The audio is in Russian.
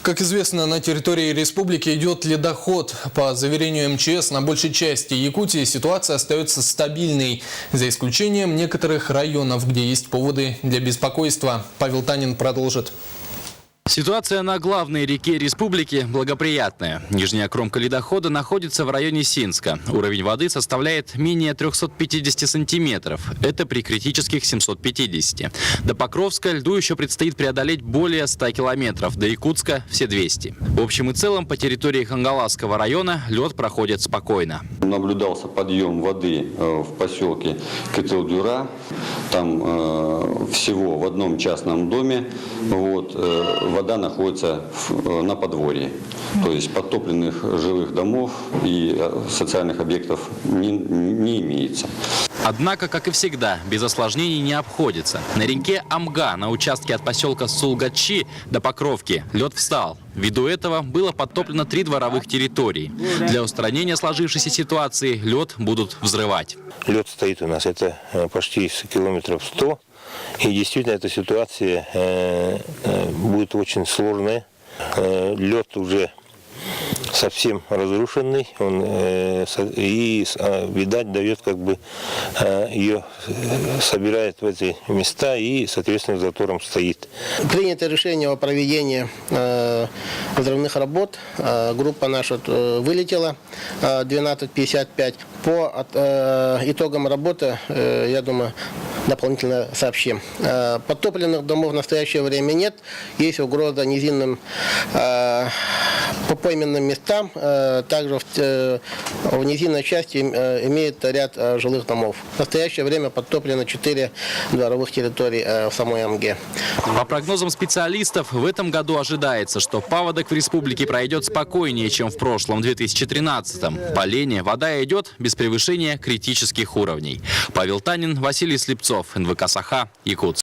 Как известно, на территории республики идет ледоход. По заверению МЧС, на большей части Якутии ситуация остается стабильной, за исключением некоторых районов, где есть поводы для беспокойства. Павел Танин продолжит. Ситуация на главной реке республики благоприятная. Нижняя кромка ледохода находится в районе Синска. Уровень воды составляет менее 350 сантиметров. Это при критических 750. До Покровска льду еще предстоит преодолеть более 100 километров. До Якутска – все 200. В общем и целом по территории Хангаласского района лед проходит спокойно. Наблюдался подъем воды в поселке Кетелдюра. Там всего в одном частном доме вода находится на подворье. То есть подтопленных жилых домов и социальных объектов не имеется. Однако, как и всегда, без осложнений не обходится. На реке Амга, на участке от поселка Сулгачи до Покровки, лед встал. Ввиду этого было подтоплено 3 дворовых территории. Для устранения сложившейся ситуации лед будут взрывать. Лед стоит у нас, это почти километров 100. И действительно эта ситуация будет очень сложная. Лед уже совсем разрушенный, он и, видать, дает ее собирает в эти места и, соответственно, затором стоит. Принято решение о проведении взрывных работ. Группа наша вылетела 12:55. По итогам работы, я думаю, дополнительно сообщим. Подтопленных домов в настоящее время нет. Есть угроза низинным по пойменным местам. Также в низинной части имеет ряд жилых домов. В настоящее время подтоплено 4 дворовых территорий в самой Амге. По прогнозам специалистов, в этом году ожидается, что паводок в республике пройдет спокойнее, чем в прошлом 2013-м. По Лене вода идет без превышения критических уровней. Павел Танин, Василий Слепцов, НВК Саха, Якутск.